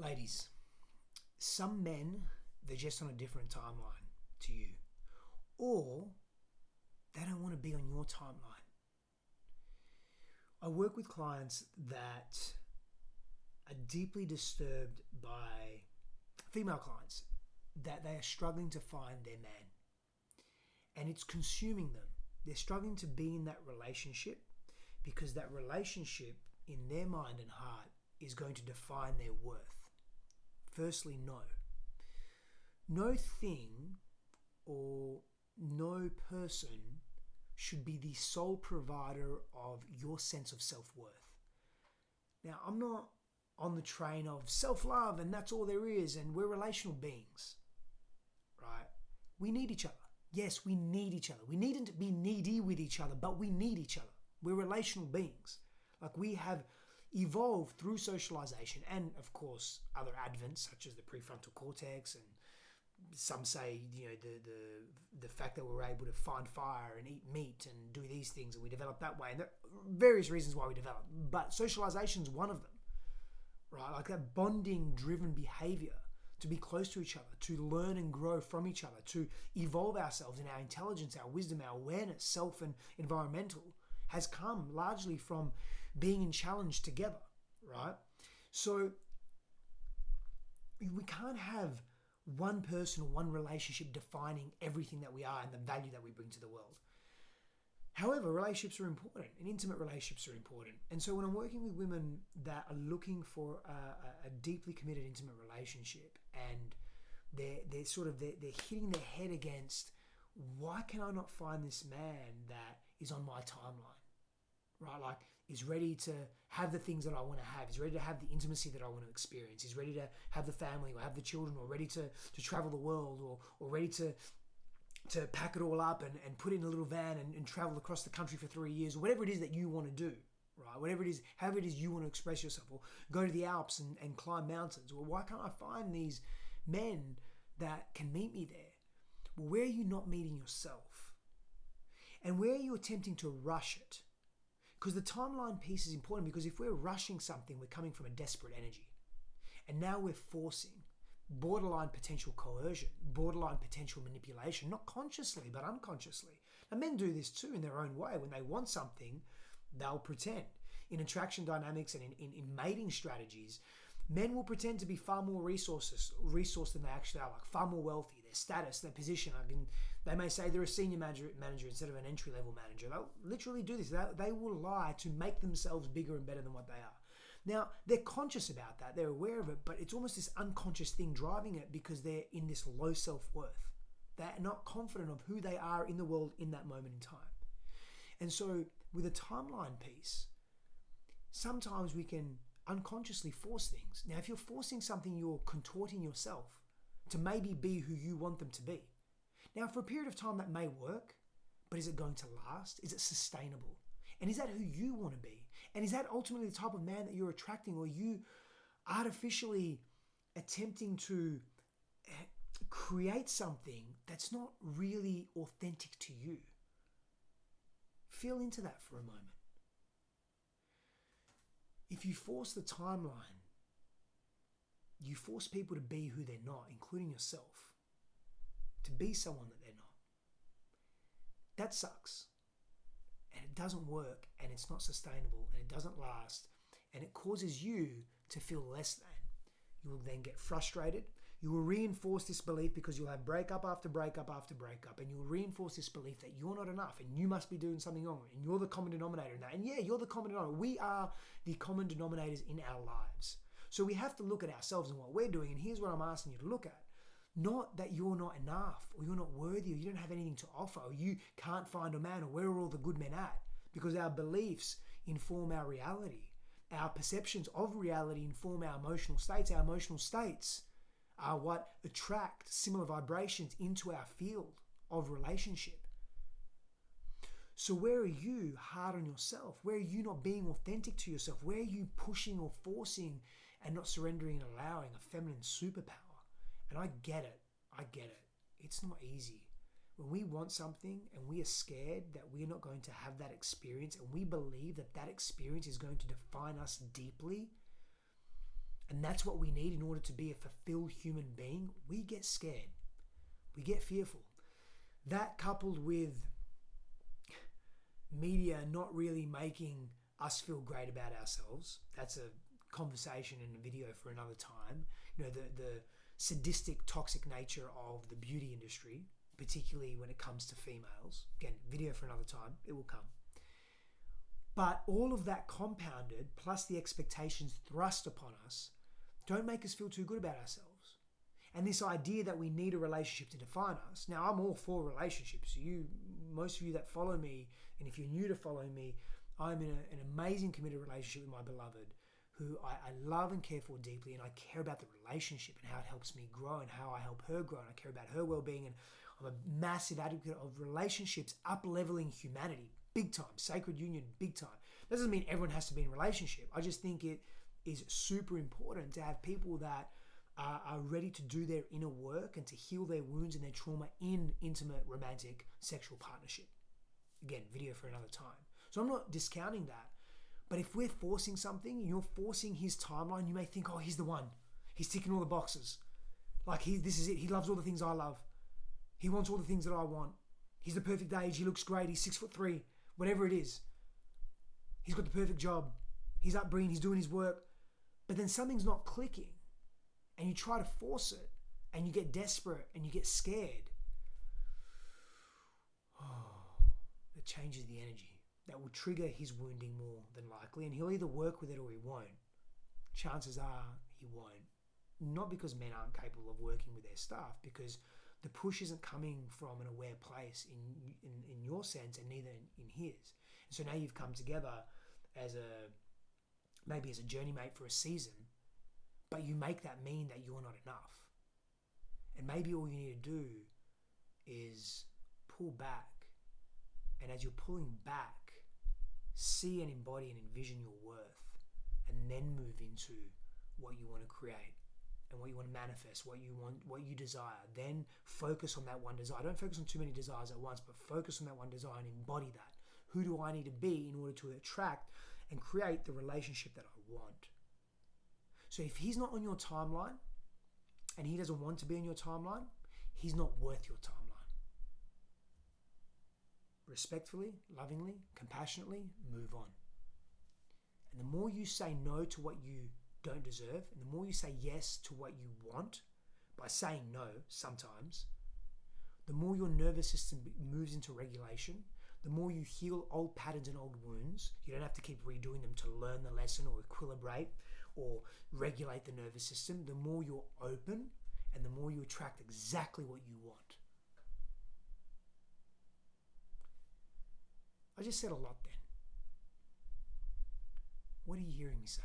Ladies, some men, they're just on a different timeline to you, or they don't want to be on your timeline. I work with clients that are deeply disturbed by female clients, that they are struggling to find their man, and it's consuming them. They're struggling to be in that relationship because that relationship in their mind and heart is going to define their worth. Firstly, no thing or no person should be the sole provider of your sense of self-worth. Now, I'm not on the train of self-love and that's all there is and we're relational beings, right? We need each other. Yes, we need each other. We needn't be needy with each other, but we need each other. We're relational beings. Like, we have evolved through socialization and, of course, other advents such as the prefrontal cortex, and some say, the fact that we're able to find fire and eat meat and do these things, and we develop that way, and there are various reasons why we develop. But socialization is one of them, right? Like that bonding-driven behavior to be close to each other, to learn and grow from each other, to evolve ourselves in our intelligence, our wisdom, our awareness, self and environmental, has come largely from being in challenge together, right? So we can't have one person or one relationship defining everything that we are and the value that we bring to the world. However, relationships are important and intimate relationships are important. And so when I'm working with women that are looking for a deeply committed intimate relationship, and they're hitting their head against, why can I not find this man that is on my timeline, right? Like, is ready to have the things that I want to have. He's ready to have the intimacy that I want to experience. He's ready to have the family or have the children, or ready to travel the world, or ready to pack it all up and put it in a little van and travel across the country for 3 years, or whatever it is that you want to do, right? Whatever it is, however it is you want to express yourself, or go to the Alps and climb mountains. Well, why can't I find these men that can meet me there? Well, where are you not meeting yourself? And where are you attempting to rush it? Because the timeline piece is important, because if we're rushing something, we're coming from a desperate energy. And now we're forcing borderline potential coercion, borderline potential manipulation, not consciously, but unconsciously. And men do this too in their own way. When they want something, they'll pretend. In attraction dynamics and in mating strategies, men will pretend to be far more resourced than they actually are, like far more wealthy, their status, their position. They may say they're a senior manager instead of an entry-level manager. They'll literally do this. They will lie to make themselves bigger and better than what they are. Now, they're conscious about that. They're aware of it, but it's almost this unconscious thing driving it, because they're in this low self-worth. They're not confident of who they are in the world in that moment in time. And so with a timeline piece, sometimes we can unconsciously force things. Now, if you're forcing something, you're contorting yourself to maybe be who you want them to be. Now, for a period of time that may work, but is it going to last? Is it sustainable? And is that who you want to be? And is that ultimately the type of man that you're attracting, or are you artificially attempting to create something that's not really authentic to you? Feel into that for a moment. If you force the timeline, you force people to be who they're not, including yourself, to be someone that they're not. That sucks. And it doesn't work, and it's not sustainable, and it doesn't last, and it causes you to feel less than. You will then get frustrated. You will reinforce this belief, because you'll have breakup after breakup after breakup, and you'll reinforce this belief that you're not enough and you must be doing something wrong, and you're the common denominator in that. And yeah, you're the common denominator. We are the common denominators in our lives. So we have to look at ourselves and what we're doing, and here's what I'm asking you to look at. Not that you're not enough, or you're not worthy, or you don't have anything to offer, or you can't find a man, or where are all the good men at? Because our beliefs inform our reality. Our perceptions of reality inform our emotional states. Our emotional states are what attract similar vibrations into our field of relationship. So where are you hard on yourself? Where are you not being authentic to yourself? Where are you pushing or forcing and not surrendering and allowing a feminine superpower? And I get it. It's not easy. When we want something and we are scared that we're not going to have that experience, and we believe that that experience is going to define us deeply, and that's what we need in order to be a fulfilled human being, we get scared. We get fearful. That coupled with media not really making us feel great about ourselves, that's a conversation and a video for another time. You know, the sadistic, toxic nature of the beauty industry, particularly when it comes to females. Again, video for another time, it will come. But all of that compounded, plus the expectations thrust upon us, don't make us feel too good about ourselves. And this idea that we need a relationship to define us. Now, I'm all for relationships. Most of you that follow me, and if you're new to following me, I'm in an amazing committed relationship with my beloved, who I love and care for deeply, and I care about the relationship and how it helps me grow and how I help her grow, and I care about her well-being, and I'm a massive advocate of relationships up-leveling humanity, big time, sacred union, big time. That doesn't mean everyone has to be in a relationship. I just think it is super important to have people that are ready to do their inner work and to heal their wounds and their trauma in intimate, romantic, sexual partnership. Again, video for another time. So I'm not discounting that. But if we're forcing something and you're forcing his timeline, you may think, oh, he's the one. He's ticking all the boxes. Like, this is it. He loves all the things I love. He wants all the things that I want. He's the perfect age. He looks great. He's 6'3", whatever it is. He's got the perfect job. He's upbringing. He's doing his work. But then something's not clicking. And you try to force it. And you get desperate. And you get scared. Oh, it changes the energy. That will trigger his wounding more than likely. And he'll either work with it or he won't. Chances are he won't. Not because men aren't capable of working with their stuff. Because the push isn't coming from an aware place in your sense and neither in his. And so now you've come together as maybe as a journey mate for a season, but you make that mean that you're not enough. And maybe all you need to do is pull back. And as you're pulling back, see and embody and envision your worth, and then move into what you want to create and what you want to manifest, what you want, what you desire. Then focus on that one desire. Don't focus on too many desires at once, but focus on that one desire and embody that. Who do I need to be in order to attract and create the relationship that I want? So if he's not on your timeline and he doesn't want to be on your timeline, he's not worth your timeline. Respectfully, lovingly, compassionately, move on. And the more you say no to what you don't deserve, and the more you say yes to what you want, by saying no sometimes, the more your nervous system moves into regulation, the more you heal old patterns and old wounds. You don't have to keep redoing them to learn the lesson or equilibrate or regulate the nervous system. The more you're open and the more you attract exactly what you want. I just said a lot then. What are you hearing me say?